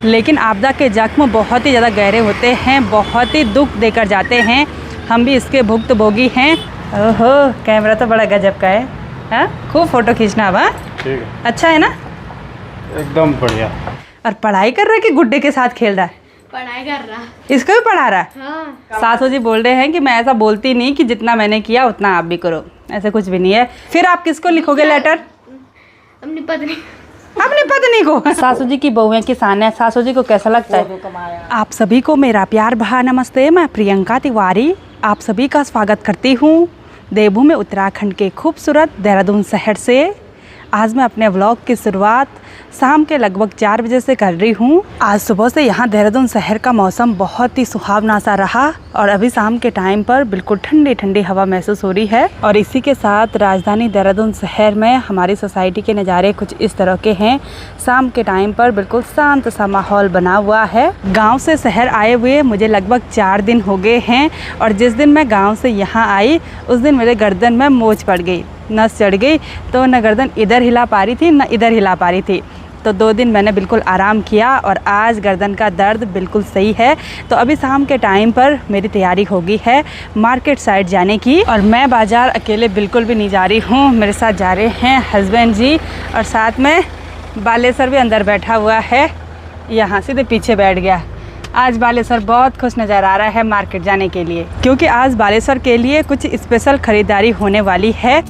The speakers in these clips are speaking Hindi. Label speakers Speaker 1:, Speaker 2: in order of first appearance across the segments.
Speaker 1: लेकिन आपदा के जख्म बहुत ही ज़्यादा गहरे होते हैं, बहुत ही दुख देकर जाते हैं। हम भी इसके भुक्तभोगी हैं। ओहो, कैमरा तो बड़ा गजब का है। हाँ, खूब फ़ोटो खींचना अब।
Speaker 2: ठीक है,
Speaker 1: अच्छा है ना?
Speaker 2: एकदम बढ़िया।
Speaker 1: और पढ़ाई कर रहा है कि गुड्डे के साथ खेल रहा है?
Speaker 3: पढ़ाई कर रहा।
Speaker 1: इसको भी पढ़ा रहा है?
Speaker 3: हाँ।
Speaker 1: सासू जी बोल रहे हैं कि मैं ऐसा बोलती नहीं कि जितना मैंने किया उतना आप भी करो, ऐसे कुछ भी नहीं है। फिर आप किसको लिखोगे लेटर?
Speaker 3: अपनी पत्नी।
Speaker 1: अपनी पत्नी को। सासू जी की बहुएं किसान है, सासू जी को कैसा लगता है? आप सभी को मेरा प्यार भरा नमस्ते। मैं प्रियंका तिवारी आप सभी का स्वागत करती हूँ देवभूमि उत्तराखंड के खूबसूरत देहरादून शहर से। आज मैं अपने व्लॉग की शुरुआत शाम के लगभग 4 बजे से कर रही हूँ। आज सुबह से यहाँ देहरादून शहर का मौसम बहुत ही सुहावना सा रहा और अभी शाम के टाइम पर बिल्कुल ठंडी ठंडी हवा महसूस हो रही है। और इसी के साथ राजधानी देहरादून शहर में हमारी सोसाइटी के नज़ारे कुछ इस तरह के हैं। शाम के टाइम पर बिल्कुल शांत सा माहौल बना हुआ है। गाँव से शहर आए हुए मुझे लगभग 4 दिन हो गए हैं और जिस दिन मैं गाँव से यहाँ आई उस दिन मेरे गर्दन में मोच पड़ गई, नस चढ़ गई, तो न गर्दन इधर हिला पा रही थी न इधर हिला पा रही थी। तो 2 दिन मैंने बिल्कुल आराम किया और आज गर्दन का दर्द बिल्कुल सही है। तो अभी शाम के टाइम पर मेरी तैयारी हो गई है मार्केट साइड जाने की और मैं बाज़ार अकेले बिल्कुल भी नहीं जा रही हूँ। मेरे साथ जा रहे हैं हस्बैंड जी और साथ में बालेश्वर भी अंदर बैठा हुआ है, यहाँ सीधे पीछे बैठ गया। आज बालेश्वर बहुत खुश नज़र आ रहा है मार्केट जाने के लिए, क्योंकि आज बालेश्वर के लिए कुछ स्पेशल ख़रीदारी होने वाली है।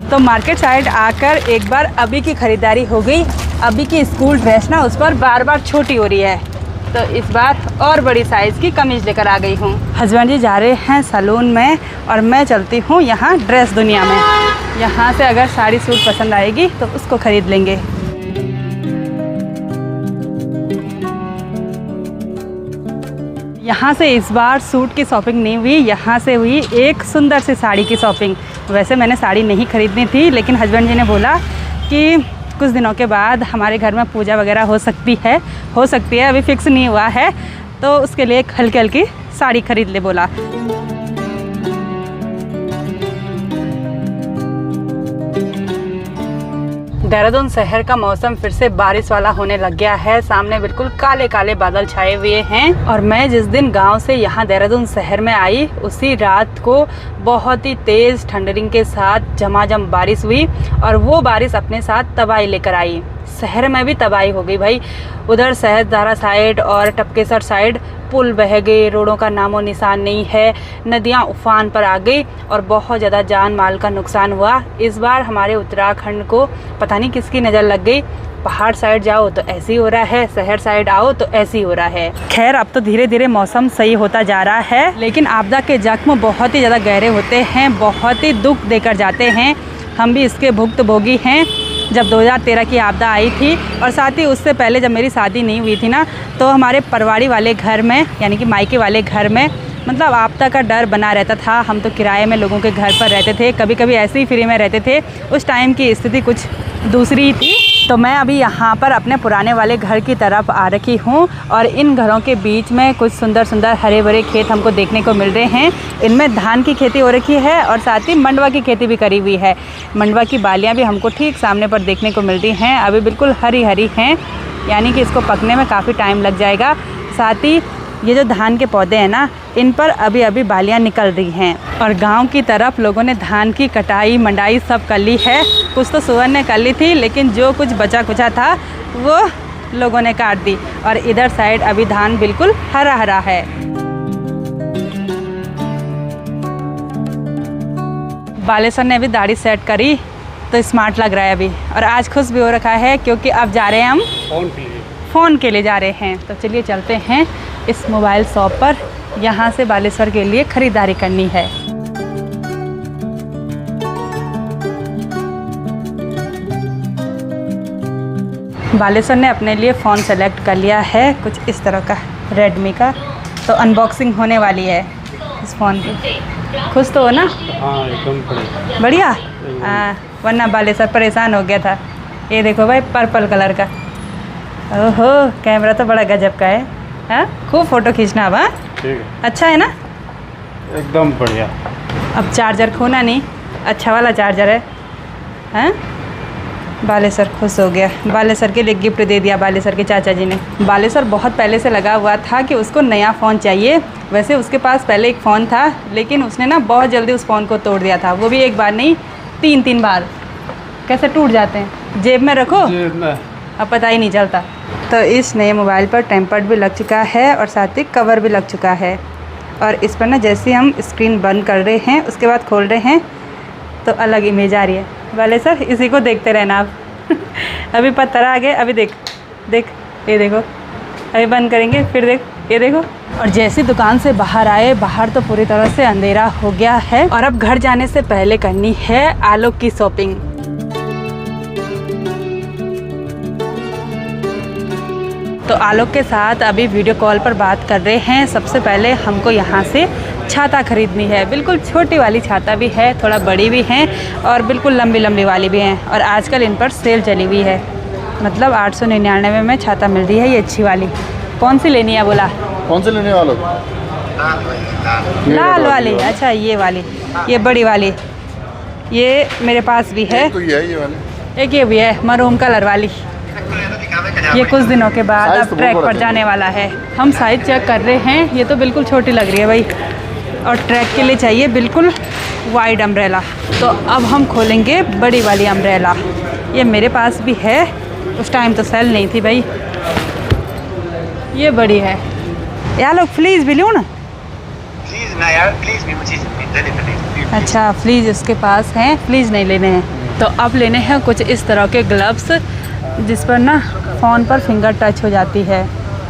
Speaker 1: तो मार्केट साइड आकर एक बार अभी की ख़रीदारी हो गई। अभी की स्कूल ड्रेस ना उस पर बार बार छोटी हो रही है, तो इस बार और बड़ी साइज़ की कमीज लेकर आ गई हूँ। हस्बैंड जी जा रहे हैं सैलून में और मैं चलती हूँ यहाँ ड्रेस दुनिया में। यहाँ से अगर साड़ी सूट पसंद आएगी तो उसको ख़रीद लेंगे। यहाँ से इस बार सूट की शॉपिंग नहीं हुई, यहाँ से हुई एक सुंदर सी साड़ी की शॉपिंग। वैसे मैंने साड़ी नहीं खरीदनी थी, लेकिन हस्बैंड जी ने बोला कि कुछ दिनों के बाद हमारे घर में पूजा वगैरह हो सकती है, अभी फिक्स नहीं हुआ है, तो उसके लिए एक हल्की हल्की साड़ी खरीद ले बोला। देहरादून शहर का मौसम फिर से बारिश वाला होने लग गया है। सामने बिल्कुल काले काले बादल छाए हुए हैं और मैं जिस दिन गांव से यहाँ देहरादून शहर में आई उसी रात को बहुत ही तेज़ ठंडरिंग के साथ झमाझम बारिश हुई और वो बारिश अपने साथ तबाही लेकर आई। शहर में भी तबाही हो गई भाई। उधर सहजधारा साइड और टपकेसर साइड पुल बह गए, रोडों का नामो निशान नहीं है, नदियां उफान पर आ गई और बहुत ज़्यादा जान माल का नुकसान हुआ। इस बार हमारे उत्तराखंड को पता नहीं किसकी नज़र लग गई। पहाड़ साइड जाओ तो ऐसे ही हो रहा है, शहर साइड आओ तो ऐसे ही हो रहा है। खैर अब तो धीरे धीरे मौसम सही होता जा रहा है, लेकिन आपदा के जख्म बहुत ही ज़्यादा गहरे होते हैं, बहुत ही दुख देकर जाते हैं। हम भी इसके भुक्तभोगी हैं। जब 2013 की आपदा आई थी और साथ ही उससे पहले जब मेरी शादी नहीं हुई थी ना, तो हमारे परवाड़ी वाले घर में यानी कि मायके वाले घर में मतलब आपदा का डर बना रहता था। हम तो किराए में लोगों के घर पर रहते थे, कभी कभी ऐसे ही फ्री में रहते थे। उस टाइम की स्थिति कुछ दूसरी ही थी। तो मैं अभी यहाँ पर अपने पुराने वाले घर की तरफ आ रखी हूँ और इन घरों के बीच में कुछ सुंदर सुंदर हरे भरे खेत हमको देखने को मिल रहे हैं। इनमें धान की खेती हो रखी है और साथ ही मंडवा की खेती भी करी हुई है। मंडवा की बालियाँ भी हमको ठीक सामने पर देखने को मिल रही हैं, अभी बिल्कुल हरी हरी हैं, यानी कि इसको पकने में काफ़ी टाइम लग जाएगा। साथ ही ये जो धान के पौधे हैं ना, इन पर अभी अभी बालियाँ निकल रही हैं और गांव की तरफ लोगों ने धान की कटाई मंडाई सब कर ली है। कुछ तो सुअर ने कर ली थी, लेकिन जो कुछ बचा कुचा था वो लोगों ने काट दी और इधर साइड अभी धान बिल्कुल हरा हरा है। बालेश्वर ने अभी दाढ़ी सेट करी तो स्मार्ट लग रहा है अभी, और आज खुश भी हो रखा है क्योंकि अब जा रहे हैं हम फ़ोन के लिए जा रहे हैं। तो चलिए चलते हैं इस मोबाइल शॉप पर, यहाँ से बालेश्वर के लिए ख़रीदारी करनी है। बालेश्वर ने अपने लिए फ़ोन सेलेक्ट कर लिया है कुछ इस तरह का रेडमी का, तो अनबॉक्सिंग होने वाली है इस फ़ोन की। खुश तो हो ना?
Speaker 2: हाँ एकदम
Speaker 1: बढ़िया। वरना बालेश्वर परेशान हो गया था। ये देखो भाई पर्पल कलर का। ओहो, कैमरा तो बड़ा गजब का है। हाँ, खूब फ़ोटो खींचना अब। हाँ,
Speaker 2: ठीक है,
Speaker 1: अच्छा है ना?
Speaker 2: एकदम बढ़िया।
Speaker 1: अब चार्जर खोना नहीं, अच्छा वाला चार्जर है। हाँ, बालेसर खुश हो गया। बालेसर के लिए गिफ्ट दे दिया बालेसर के चाचा जी ने। बालेसर बहुत पहले से लगा हुआ था कि उसको नया फ़ोन चाहिए। वैसे उसके पास पहले एक फ़ोन था, लेकिन उसने ना बहुत जल्दी उस फ़ोन को तोड़ दिया था, वो भी एक बार नहीं 3 बार। कैसे टूट जाते हैं, जेब में रखो अब पता ही नहीं चलता। तो इस नए मोबाइल पर टेम्पर्ड भी लग चुका है और साथ ही कवर भी लग चुका है। और इस पर ना जैसे हम स्क्रीन बंद कर रहे हैं उसके बाद खोल रहे हैं तो अलग इमेज आ रही है। बालेसर इसी को देखते रहना आप। अभी पत्थर आ गए, अभी देख देख, ये देखो, अभी बंद करेंगे फिर देख, ये देखो। और जैसे दुकान से बाहर आए, बाहर तो पूरी तरह से अंधेरा हो गया है और अब घर जाने से पहले करनी है आलोक की शॉपिंग। तो आलोक के साथ अभी वीडियो कॉल पर बात कर रहे हैं। सबसे पहले हमको यहाँ से छाता खरीदनी है। बिल्कुल छोटी वाली छाता भी है, थोड़ा बड़ी भी हैं और बिल्कुल लंबी लंबी वाली भी हैं। और आजकल इन पर सेल चली हुई है, मतलब 899 में छाता मिल रही है ये अच्छी वाली। कौन सी लेनी है बोला?
Speaker 4: कौन से लेने वालों?
Speaker 1: लाल वाली। अच्छा ये वाली, ये बड़ी वाली, ये मेरे पास भी है।
Speaker 4: तो ये वाली,
Speaker 1: एक ये भी है मरूम कलर वाली। ये कुछ दिनों के बाद अब ट्रैक पर जाने वाला है। हम साइज चेक कर रहे हैं, ये तो बिल्कुल छोटी लग रही है भाई, और ट्रैक के लिए चाहिए बिल्कुल वाइड अम्ब्रेला। तो अब हम खोलेंगे बड़ी वाली अम्ब्रेला। ये मेरे पास भी है, उस टाइम तो सेल नहीं थी भाई। ये बड़ी है यार। लोग फ्लीज भी लूँ ना?
Speaker 5: प्लीज ना यार, प्लीज भी मुझे प्लीज।
Speaker 1: अच्छा फ्लीज उसके पास हैं, फ्लीज नहीं लेने हैं। तो अब लेने हैं कुछ इस तरह के ग्लव्स जिस पर ना फ़ोन पर फिंगर टच हो जाती है।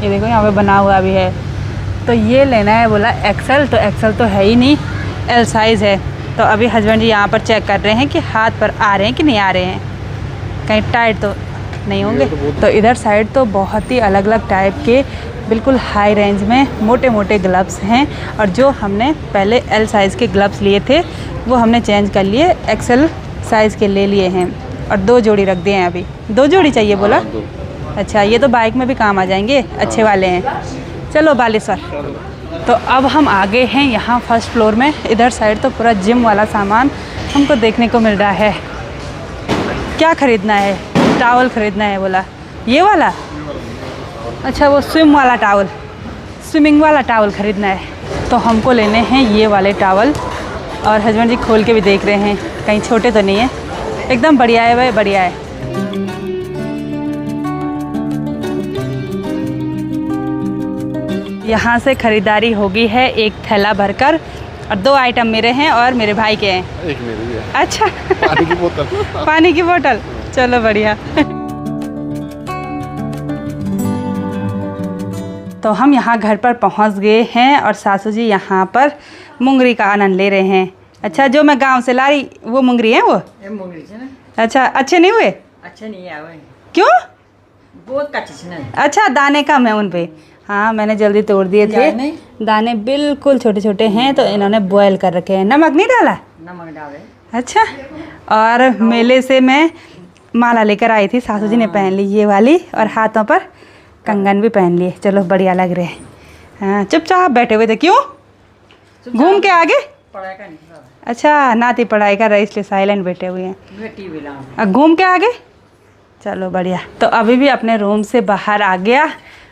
Speaker 1: ये देखो यहाँ पे बना हुआ भी है। तो ये लेना है बोला एक्सेल, तो एक्सेल तो है ही नहीं, एल साइज़ है। तो अभी हस्बैंड जी यहाँ पर चेक कर रहे हैं कि हाथ पर आ रहे हैं कि नहीं आ रहे हैं, कहीं टाइट तो नहीं होंगे। तो इधर साइड तो बहुत ही अलग अलग टाइप के बिल्कुल हाई रेंज में मोटे मोटे ग्लव्स हैं। और जो हमने पहले एल साइज़ के ग्लव्स लिए थे वो हमने चेंज कर लिए, एक्सेल साइज़ के ले लिए हैं। और 2 जोड़ी रख दिए हैं, अभी 2 जोड़ी चाहिए बोला। अच्छा ये तो बाइक में भी काम आ जाएंगे, अच्छे वाले हैं। चलो बालेसर। तो अब हम आगे हैं यहाँ फर्स्ट फ्लोर में। इधर साइड तो पूरा जिम वाला सामान हमको देखने को मिल रहा है। क्या ख़रीदना है? टावल ख़रीदना है बोला, ये वाला। अच्छा वो स्विम वाला टावल, स्विमिंग वाला टावल ख़रीदना है। तो हमको लेने हैं ये वाले टावल। और हस्बैंड जी खोल के भी देख रहे हैं कहीं छोटे तो नहीं है, एकदम बढ़िया है भाई, बढ़िया है। यहाँ से ख़रीदारी होगी है एक थैला भरकर, और 2 आइटम मेरे हैं और मेरे भाई के हैं।
Speaker 4: एक मेरी भी है।
Speaker 1: अच्छा
Speaker 4: पानी की बोतल।
Speaker 1: पानी की बोतल, चलो बढ़िया। तो हम यहाँ घर पर पहुँच गए हैं और सासू जी यहाँ पर मुंगरी का आनंद ले रहे हैं। अच्छा जो मैं गांव से ला रही वो मुंगरी है वो?
Speaker 6: मुंगरी से ना
Speaker 1: अच्छा अच्छे नहीं हुए?
Speaker 6: अच्छा नहीं आवे,
Speaker 1: क्यों?
Speaker 6: बहुत कच्चे ना।
Speaker 1: अच्छा दाने कम है उन पे। हाँ मैंने जल्दी तोड़ दिए थे, दाने बिल्कुल छोटे छोटे हैं। तो इन्होंने बॉयल कर रखे हैं, नमक नहीं डाला?
Speaker 6: नमक डाले।
Speaker 1: अच्छा। और मेले से मैं माला लेकर आई थी, सासू जी ने पहन ली ये वाली, और हाथों पर कंगन भी पहन लिए। चलो बढ़िया लग रहे हैं। हाँ चुपचाप बैठे हुए थे, क्यों? घूम के आगे?
Speaker 6: पढ़ाई का नहीं।
Speaker 1: अच्छा नाती पढ़ाई कर रही इसलिए साइलेंट बैठे हुए हैं।
Speaker 6: बेटी भी लाऊं।
Speaker 1: अब घूम के आगे? चलो बढ़िया। तो अभी भी अपने रूम से बाहर आ गया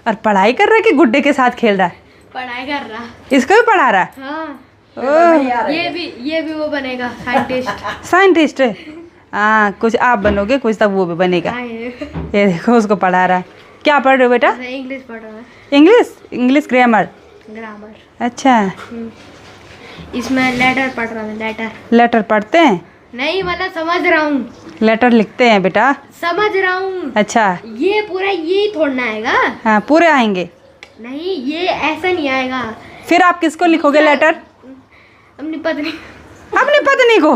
Speaker 1: और पढ़ाई कर रहा है कि गुड्डे के साथ खेल रहा है?
Speaker 3: पढ़ाई कर रहा।
Speaker 1: इसको भी पढ़ा रहा है?
Speaker 3: हाँ
Speaker 1: ओह
Speaker 3: ये भी वो बनेगा साइंटिस्ट।
Speaker 1: साइंटिस्ट। हाँ कुछ आप बनोगे, कुछ तब वो भी बनेगा।
Speaker 3: हाँ, ये
Speaker 1: ये देखो उसको पढ़ा रहा है। क्या पढ़ रहे हो बेटा?
Speaker 3: इंग्लिश पढ़ रहा है।
Speaker 1: English grammar.
Speaker 3: ग्रामर।
Speaker 1: अच्छा
Speaker 3: इसमें लेटर पढ़ रहा है।
Speaker 1: लेटर पढ़ते हैं?
Speaker 3: नहीं मतलब समझ रहा हूँ,
Speaker 1: लेटर लिखते हैं बेटा?
Speaker 3: समझ रहा हूँ।
Speaker 1: अच्छा
Speaker 3: ये पूरा ये थोड़ना आएगा।
Speaker 1: हाँ पूरे आएंगे?
Speaker 3: नहीं ये ऐसा नहीं आएगा।
Speaker 1: फिर आप किसको लिखोगे लेटर?
Speaker 3: अपनी पत्नी।
Speaker 1: अपनी पत्नी को?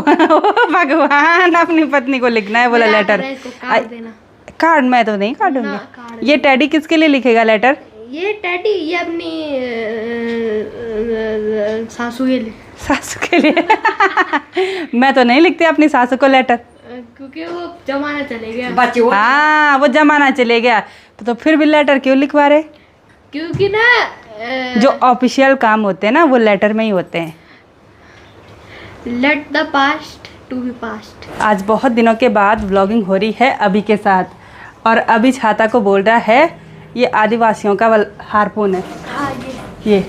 Speaker 1: भगवान, अपनी पत्नी को लिखना है बोला लेटर?
Speaker 3: इसको काट देना।
Speaker 1: कार्ड मैं तो नहीं काटूंगी।
Speaker 3: ना, काट
Speaker 1: ये टैडी किसके लिए लिखेगा लेटर?
Speaker 3: ये टैडी ये अपनी सासू के लिए।
Speaker 1: सासू के लिए? मैं तो नहीं लिखती अपनी सासू को लेटर,
Speaker 3: क्योंकि वो जमाना चले गया।
Speaker 6: बच्चे वो
Speaker 1: हाँ वो जमाना चले गया। तो फिर भी लेटर क्यों लिखवा रहे?
Speaker 3: क्योंकि ना
Speaker 1: जो ऑफिशियल काम होते हैं ना वो लेटर में ही होते हैं।
Speaker 3: Let the past to be past.
Speaker 1: आज बहुत दिनों के बाद व्लॉगिंग हो रही है अभी के साथ, और अभी छाता को बोल रहा है ये आदिवासियों का हारपून है।
Speaker 3: हाँ
Speaker 1: ये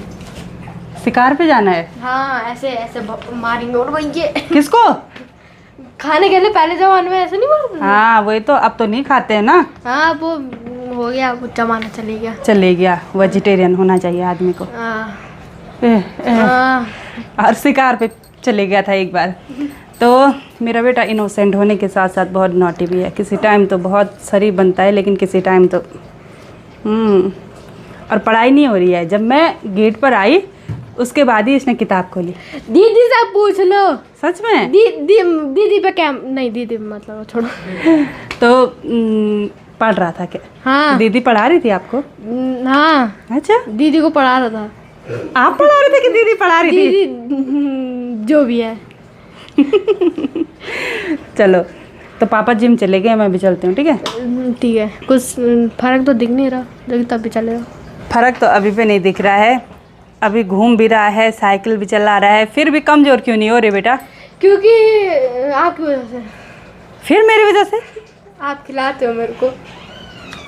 Speaker 1: शिकार पे जाना है।
Speaker 3: हाँ, ऐसे ऐसे मारेंगे और वही ये
Speaker 1: किसको?
Speaker 3: खाने के लिए पहले जमाने में ऐसे नहीं मारते।
Speaker 1: हाँ वही तो, अब तो नहीं खाते हैं ना।
Speaker 3: हाँ, वो हो गया, वो जमाना
Speaker 1: चले गया। वेजिटेरियन होना चाहिए आदमी को। और शिकार पे चले गया था एक बार। तो मेरा बेटा इनोसेंट होने के साथ साथ बहुत नॉटी भी है। किसी टाइम तो बहुत शरीफ बनता है, लेकिन किसी टाइम तो और पढ़ाई नहीं हो रही है। जब मैं गेट पर आई उसके बाद ही इसने किताब खोली।
Speaker 3: दीदी से पूछ लो।
Speaker 1: सच में?
Speaker 3: दीदी पे क्या नहीं, दीदी मतलब छोड़ो।
Speaker 1: तो पढ़ रहा था क्या?
Speaker 3: हाँ,
Speaker 1: दीदी पढ़ा रही थी आपको?
Speaker 3: हाँ,
Speaker 1: अच्छा,
Speaker 3: दीदी को पढ़ा रहा था।
Speaker 1: आप पढ़ा रहे थे कि दीदी पढ़ा रही थी?
Speaker 3: दीदी जो भी है।
Speaker 1: चलो, तो पापा जिम चले गए, मैं भी चलती हूँ। ठीक है?
Speaker 3: ठीक है। कुछ फर्क तो दिख नहीं रहा, लेकिन तब भी चलेगा।
Speaker 1: फर्क तो अभी पे नहीं दिख रहा है। अभी घूम भी रहा है, साइकिल भी चला रहा है, फिर भी कमज़ोर क्यों नहीं हो रहे बेटा?
Speaker 3: क्योंकि आपकी वजह से।
Speaker 1: फिर मेरी वजह से?
Speaker 3: आप खिलाते हो मेरे को,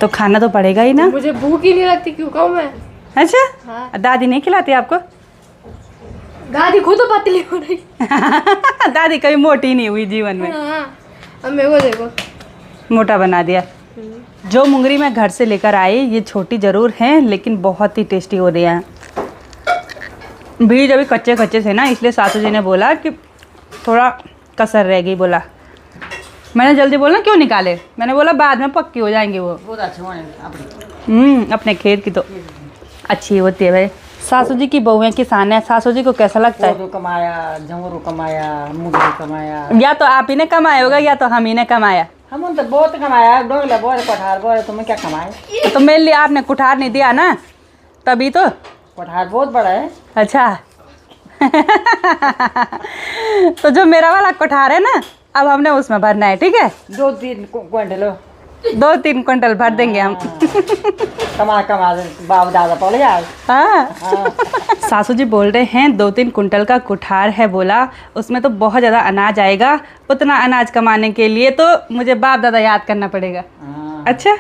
Speaker 1: तो खाना तो पड़ेगा ही ना।
Speaker 3: मुझे भूख ही नहीं लगती, क्यों कहूँ मैं?
Speaker 1: अच्छा।
Speaker 3: हाँ।
Speaker 1: दादी नहीं खिलाती आपको?
Speaker 3: दादी खुद तो पतली हो रही।
Speaker 1: दादी कभी मोटी नहीं हुई जीवन में।
Speaker 3: हाँ, अब मेरे को देखो,
Speaker 1: मोटा बना दिया। जो मुंगरी मैं घर से लेकर आई, ये छोटी ज़रूर हैं लेकिन बहुत ही टेस्टी हो रही हैं। बीज अभी कच्चे कच्चे थे ना, इसलिए सासू जी ने बोला कि थोड़ा कसर रह गई। बोला, मैंने जल्दी बोला क्यों निकाले, मैंने बोला बाद में पक्की हो जाएंगी वो।
Speaker 6: बहुत अच्छे होने
Speaker 1: अपने खेत की तो अच्छी होती है भाई। सासू जी की बहुएं किसान है। सासू जी को कैसा लगता है?
Speaker 6: कमाया, झंगरू कमाया, मुर्गी कमाया।
Speaker 1: या तो आप ही ने कमाया होगा या तो हम ही ने कमाया।
Speaker 6: हम तो बहुत कमाया, डोंगला बोरे कठार बोरे, तुम्हें क्या कमाए?
Speaker 1: तो मेरे लिए आपने कुठार नहीं दिया ना, तभी तो।
Speaker 6: कठार बहुत बड़ा है।
Speaker 1: अच्छा। तो जो मेरा वाला कोठार है ना, अब हमने उसमें भरना है। ठीक है?
Speaker 6: 2-3 क्विंटल
Speaker 1: 2-3 क्विंटल भर देंगे हम।
Speaker 6: कमा बाप दादा पड़ यार।
Speaker 1: हाँ। सासू जी बोल रहे हैं 2-3 कुंटल का कुठार है। बोला उसमें तो बहुत ज़्यादा अनाज आएगा। उतना अनाज कमाने के लिए तो मुझे बाप दादा याद करना पड़ेगा। अच्छा,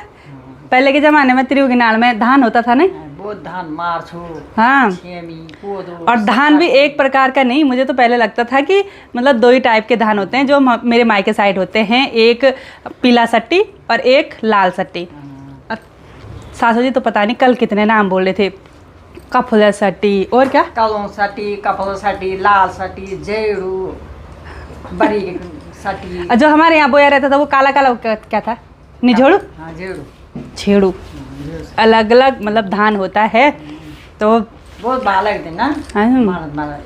Speaker 1: पहले के ज़माने में त्रियुगनाल में धान होता था नहीं?
Speaker 6: बहुत धान मारछो।
Speaker 1: हाँ, और धान भी एक प्रकार का नहीं। मुझे तो पहले लगता था कि मतलब 2 ही टाइप के धान होते हैं जो मेरे मायके साइड होते हैं, एक पीला सट्टी और एक लाल सट्टी। सासू जी तो पता नहीं कल कितने नाम बोल रहे थे। कफल सट्टी और क्या,
Speaker 6: कालों सट्टी, कफल सट्टी, लाल सट्टी, जेड़ू, बड़ी सट्टी।
Speaker 1: जो हमारे यहाँ बोया रहता था वो काला काला क्या था? निझोड़ू?
Speaker 6: हाँ, जेड़ू,
Speaker 1: छेड़ू। अलग अलग मतलब धान होता है। तो
Speaker 6: बहुत बालक दिन ना।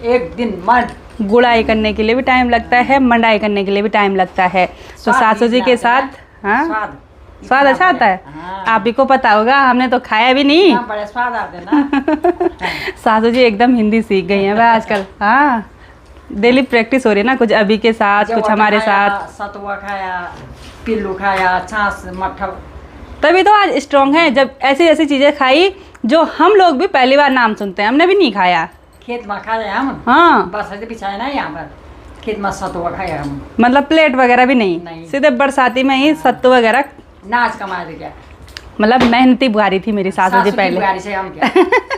Speaker 6: एक दिन मर्द
Speaker 1: गुड़ाई करने के लिए भी टाइम लगता है, मंडाई करने के लिए भी टाइम लगता है। तो सासू जी के साथ हाँ स्वाद अच्छा आता है।
Speaker 6: हाँ।
Speaker 1: आप ही को पता होगा, हमने तो खाया भी नहीं।
Speaker 6: बड़े स्वाद आते ना।
Speaker 1: सासू जी एकदम हिंदी सीख गई हैं भाई आजकल। हाँ, डेली प्रैक्टिस हो रही है ना, कुछ अभी के साथ कुछ हमारे साथ।
Speaker 6: सतुआ खाया, पिल्लू खाया, छाछ मट्ठा।
Speaker 1: तभी तो आज स्ट्रॉन्ग है, जब ऐसी ऐसी चीज़ें खाई जो हम लोग भी पहली बार नाम सुनते हैं। हमने भी नहीं खाया।
Speaker 6: खेत में खा रहे हम।
Speaker 1: हाँ,
Speaker 6: बस ऐसे बिछाए ना यहाँ पर, खेत में सतुआ खाया हम।
Speaker 1: मतलब प्लेट वगैरह भी नहीं। सीधे बरसाती में ही सत्तू वगैरह
Speaker 6: नाच कमा दे क्या।
Speaker 1: मतलब मेहनती बुआरी थी मेरी सासू जी पहले।
Speaker 6: बुआरी से हम क्या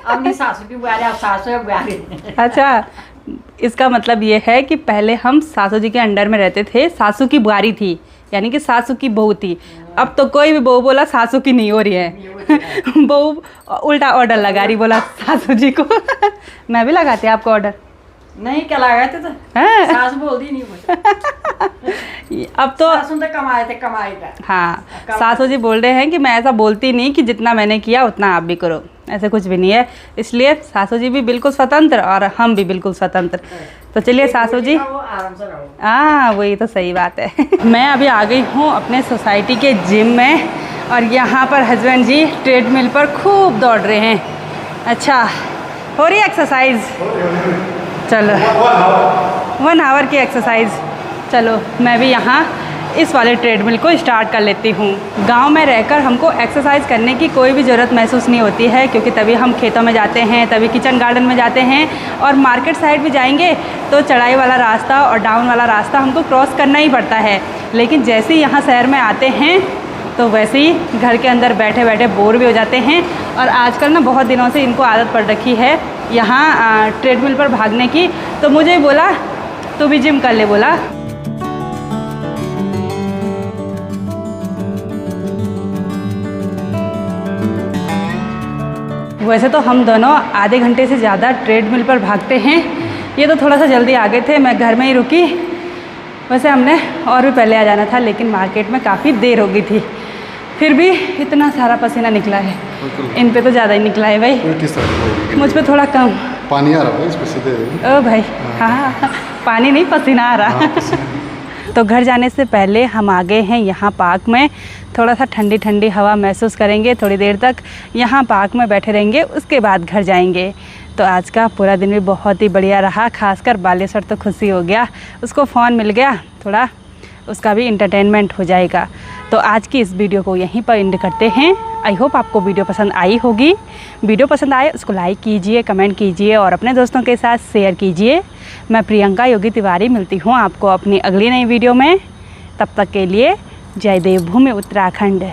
Speaker 6: अपनी सासू की बुआरी, अब सासू बुआरी।
Speaker 1: अच्छा, इसका मतलब ये है कि पहले हम सासू जी के अंडर में रहते थे। सासू की बुआरी थी, यानी कि सासू की बहू थी। अब तो कोई भी बहू बोला सासू की नहीं हो रही है। बहू उल्टा ऑर्डर लगा रही, बोला सासू जी को। मैं भी लगाती आपको ऑर्डर?
Speaker 6: नहीं, क्या लगाए थे तो सास बोल दी नहीं मुझे।
Speaker 1: अब तो
Speaker 6: सासू तो कमाए थे।
Speaker 1: हाँ, सासू जी बोल रहे हैं कि मैं ऐसा बोलती नहीं कि जितना मैंने किया उतना आप भी करो, ऐसे कुछ भी नहीं है। इसलिए सासू जी भी बिल्कुल स्वतंत्र और हम भी बिल्कुल स्वतंत्र। तो चलिए सासू जी,
Speaker 6: आराम से रहो।
Speaker 1: हाँ वही तो सही बात है। मैं अभी आ गई हूँ अपने सोसाइटी के जिम में, और यहाँ पर हस्बैंड जी ट्रेडमिल पर खूब दौड़ रहे हैं। अच्छा, हो रही है एक्सरसाइज? चलो 1 आवर की एक्सरसाइज। चलो मैं भी यहाँ इस वाले ट्रेडमिल को स्टार्ट कर लेती हूँ। गांव में रहकर हमको एक्सरसाइज करने की कोई भी ज़रूरत महसूस नहीं होती है, क्योंकि तभी हम खेतों में जाते हैं, तभी किचन गार्डन में जाते हैं, और मार्केट साइड भी जाएंगे तो चढ़ाई वाला रास्ता और डाउन वाला रास्ता हमको क्रॉस करना ही पड़ता है। लेकिन जैसे ही यहाँ शहर में आते हैं तो वैसे ही घर के अंदर बैठे बैठे बोर भी हो जाते हैं। और आजकल ना बहुत दिनों से इनको आदत पड़ रखी है यहाँ ट्रेडमिल पर भागने की, तो मुझे बोला तू भी जिम कर ले बोला। वैसे तो हम दोनों आधे घंटे से ज़्यादा ट्रेडमिल पर भागते हैं। ये तो थोड़ा सा जल्दी आ गए थे, मैं घर में ही रुकी। वैसे हमने और भी पहले आ जाना था, लेकिन मार्केट में काफ़ी देर हो गई थी। फिर भी इतना सारा पसीना निकला है, इन पे तो ज़्यादा ही निकला है भाई, मुझ पे थोड़ा कम।
Speaker 4: पानी आ रहा है इसमें सीधे।
Speaker 1: ओ भाई हाँ, पानी नहीं पसीना आ रहा। तो घर जाने से पहले हम आ गए हैं यहाँ पार्क में। थोड़ा सा ठंडी ठंडी हवा महसूस करेंगे, थोड़ी देर तक यहाँ पार्क में बैठे रहेंगे, उसके बाद घर जाएंगे। तो आज का पूरा दिन भी बहुत ही बढ़िया रहा, खासकर बालेश्वर तो खुशी हो गया, उसको फ़ोन मिल गया, थोड़ा उसका भी इंटरटेनमेंट हो जाएगा। तो आज की इस वीडियो को यहीं पर एंड करते हैं। आई होप आपको वीडियो पसंद आई होगी। वीडियो पसंद आए उसको लाइक कीजिए, कमेंट कीजिए और अपने दोस्तों के साथ शेयर कीजिए। मैं प्रियंका योगी तिवारी मिलती हूँ आपको अपनी अगली नई वीडियो में। तब तक के लिए जय देवभूमि उत्तराखंड।